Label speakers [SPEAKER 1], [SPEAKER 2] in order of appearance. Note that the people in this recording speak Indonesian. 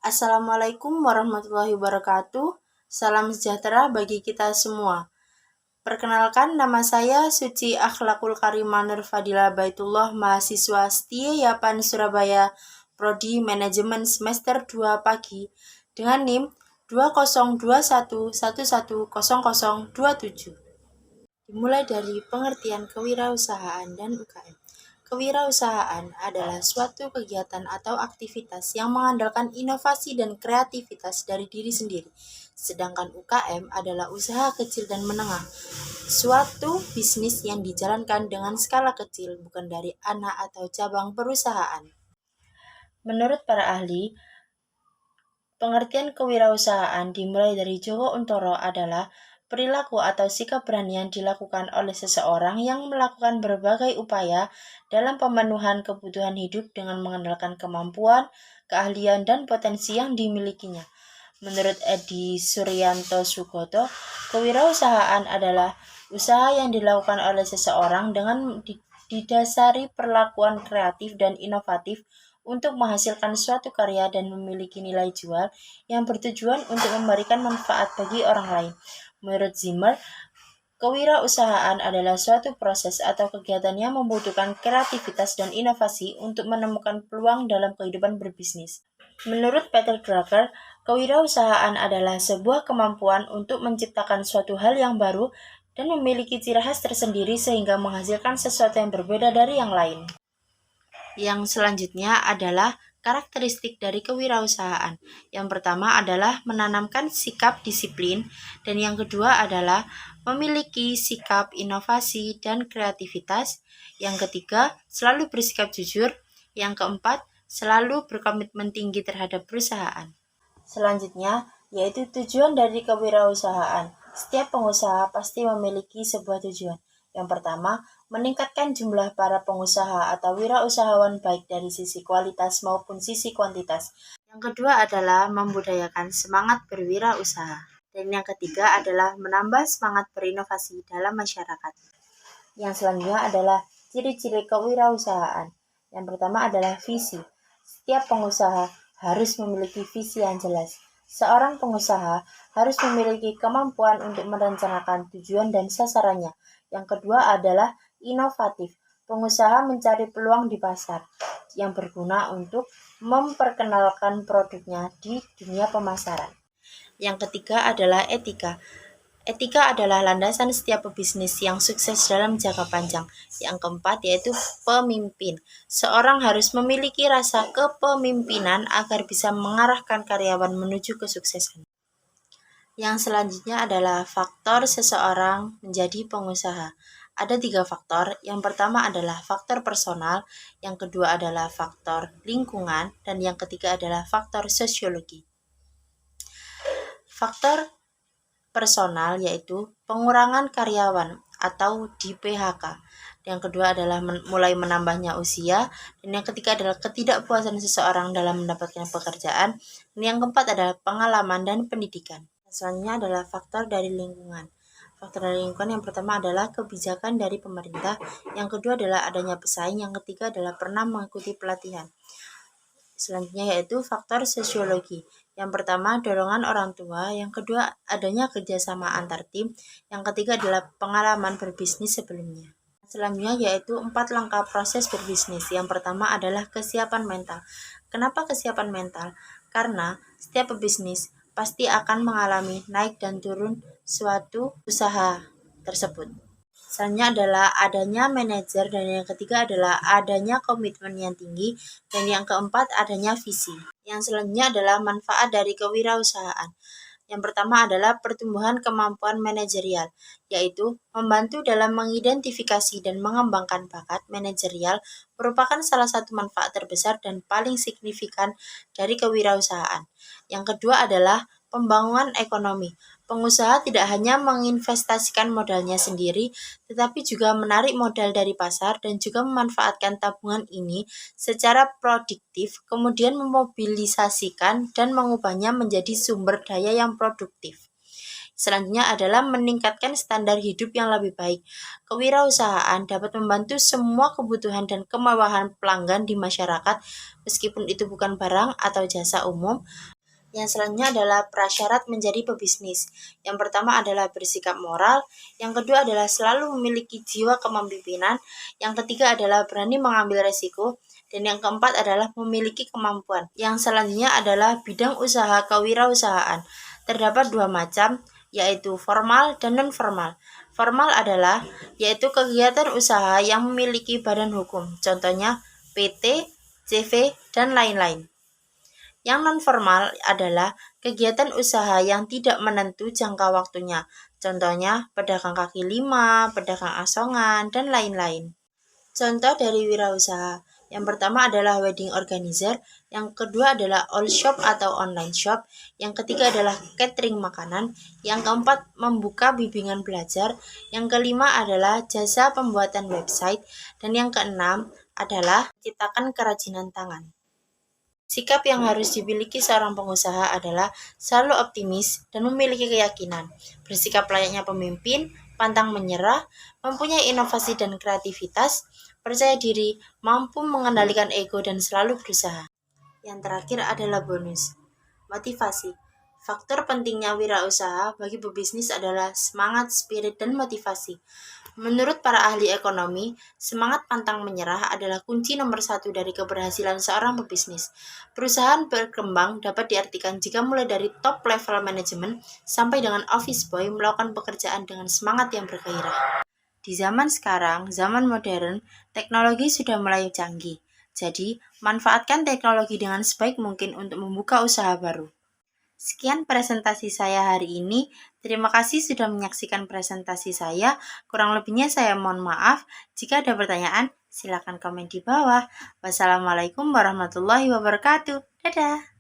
[SPEAKER 1] Assalamualaikum warahmatullahi wabarakatuh. Salam sejahtera bagi kita semua. Perkenalkan, nama saya Suci Akhlakul Karimah Nur Fadila Baitullah, mahasiswa setia Yapan Surabaya, Prodi Manajemen semester 2 pagi, dengan NIM 2021110027. Dimulai dari pengertian kewirausahaan dan UKM. Kewirausahaan adalah suatu kegiatan atau aktivitas yang mengandalkan inovasi dan kreativitas dari diri sendiri. Sedangkan UKM adalah usaha kecil dan menengah, suatu bisnis yang dijalankan dengan skala kecil, bukan dari anak atau cabang perusahaan. Menurut para ahli, pengertian kewirausahaan dimulai dari Joko Untoro adalah perilaku atau sikap berani yang dilakukan oleh seseorang yang melakukan berbagai upaya dalam pemenuhan kebutuhan hidup dengan mengandalkan kemampuan, keahlian, dan potensi yang dimilikinya. Menurut Edi Suryanto Sugoto, kewirausahaan adalah usaha yang dilakukan oleh seseorang dengan didasari perlakuan kreatif dan inovatif untuk menghasilkan suatu karya dan memiliki nilai jual yang bertujuan untuk memberikan manfaat bagi orang lain. Menurut Zimmer, kewirausahaan adalah suatu proses atau kegiatan yang membutuhkan kreativitas dan inovasi untuk menemukan peluang dalam kehidupan berbisnis. Menurut Peter Drucker, kewirausahaan adalah sebuah kemampuan untuk menciptakan suatu hal yang baru dan memiliki ciri khas tersendiri sehingga menghasilkan sesuatu yang berbeda dari yang lain. Yang selanjutnya adalah karakteristik dari kewirausahaan. Yang pertama adalah menanamkan sikap disiplin, dan yang kedua adalah memiliki sikap inovasi dan kreativitas. Yang ketiga, selalu bersikap jujur. Yang keempat, selalu berkomitmen tinggi terhadap perusahaan. Selanjutnya, yaitu tujuan dari kewirausahaan. Setiap pengusaha pasti memiliki sebuah tujuan. Yang pertama, meningkatkan jumlah para pengusaha atau wirausahawan baik dari sisi kualitas maupun sisi kuantitas. Yang kedua adalah membudayakan semangat berwirausaha. Dan yang ketiga adalah menambah semangat berinovasi dalam masyarakat. Yang selanjutnya adalah ciri-ciri kewirausahaan. Yang pertama adalah visi. Setiap pengusaha harus memiliki visi yang jelas. Seorang pengusaha harus memiliki kemampuan untuk merencanakan tujuan dan sasarannya. Yang kedua adalah inovatif. Pengusaha mencari peluang di pasar yang berguna untuk memperkenalkan produknya di dunia pemasaran. Yang ketiga adalah etika. Etika adalah landasan setiap pebisnis yang sukses dalam jangka panjang. Yang keempat yaitu pemimpin. Seorang harus memiliki rasa kepemimpinan agar bisa mengarahkan karyawan menuju kesuksesan. Yang selanjutnya adalah faktor seseorang menjadi pengusaha. Ada 3 faktor. Yang pertama adalah faktor personal, yang kedua adalah faktor lingkungan, dan yang ketiga adalah faktor sosiologi. Faktor personal yaitu pengurangan karyawan atau di PHK. Yang kedua adalah mulai menambahnya usia, dan yang ketiga adalah ketidakpuasan seseorang dalam mendapatkan pekerjaan, dan yang keempat adalah pengalaman dan pendidikan. Selanjutnya adalah faktor dari lingkungan. Faktor dari lingkungan yang pertama adalah kebijakan dari pemerintah, yang kedua adalah adanya pesaing, yang ketiga adalah pernah mengikuti pelatihan. Selanjutnya yaitu faktor sosiologi. Yang pertama, dorongan orang tua. Yang kedua, adanya kerjasama antar tim. Yang ketiga adalah pengalaman berbisnis sebelumnya. Selanjutnya yaitu 4 langkah proses berbisnis. Yang pertama adalah kesiapan mental. Kenapa kesiapan mental? Karena setiap pebisnis pasti akan mengalami naik dan turun suatu usaha tersebut. Selanjutnya adalah adanya manajer, dan yang ketiga adalah adanya komitmen yang tinggi, dan yang keempat adanya visi. Yang selanjutnya adalah manfaat dari kewirausahaan. Yang pertama adalah pertumbuhan kemampuan manajerial, yaitu membantu dalam mengidentifikasi dan mengembangkan bakat manajerial merupakan salah satu manfaat terbesar dan paling signifikan dari kewirausahaan. Yang kedua adalah pembangunan ekonomi. Pengusaha tidak hanya menginvestasikan modalnya sendiri, tetapi juga menarik modal dari pasar dan juga memanfaatkan tabungan ini secara produktif, kemudian memobilisasikan dan mengubahnya menjadi sumber daya yang produktif. Selanjutnya adalah meningkatkan standar hidup yang lebih baik. Kewirausahaan dapat membantu semua kebutuhan dan kemewahan pelanggan di masyarakat, meskipun itu bukan barang atau jasa umum. Yang selanjutnya adalah prasyarat menjadi pebisnis. Yang pertama adalah bersikap moral, yang kedua adalah selalu memiliki jiwa kepemimpinan, yang ketiga adalah berani mengambil resiko, dan yang keempat adalah memiliki kemampuan. Yang selanjutnya adalah bidang usaha kewirausahaan. Terdapat dua macam, yaitu formal dan non-formal. Formal adalah yaitu kegiatan usaha yang memiliki badan hukum, contohnya PT, CV, dan lain-lain. Yang non-formal adalah kegiatan usaha yang tidak menentu jangka waktunya, contohnya pedagang kaki lima, pedagang asongan, dan lain-lain. Contoh dari wirausaha, yang pertama adalah wedding organizer, yang kedua adalah all shop atau online shop, yang ketiga adalah catering makanan, yang keempat membuka bimbingan belajar, yang kelima adalah jasa pembuatan website, dan yang keenam adalah menciptakan kerajinan tangan. Sikap yang harus dimiliki seorang pengusaha adalah selalu optimis dan memiliki keyakinan, bersikap layaknya pemimpin, pantang menyerah, mempunyai inovasi dan kreativitas, percaya diri, mampu mengendalikan ego dan selalu berusaha. Yang terakhir adalah bonus. Motivasi. Faktor pentingnya wirausaha bagi pebisnis adalah semangat, spirit, dan motivasi. Menurut para ahli ekonomi, semangat pantang menyerah adalah kunci nomor satu dari keberhasilan seorang pebisnis. Perusahaan berkembang dapat diartikan jika mulai dari top level manajemen sampai dengan office boy melakukan pekerjaan dengan semangat yang bergairah. Di zaman sekarang, zaman modern, teknologi sudah mulai canggih. Jadi, manfaatkan teknologi dengan sebaik mungkin untuk membuka usaha baru. Sekian presentasi saya hari ini. Terima kasih sudah menyaksikan presentasi saya. Kurang lebihnya saya mohon maaf. Jika ada pertanyaan, silakan komen di bawah. Wassalamualaikum warahmatullahi wabarakatuh. Dadah.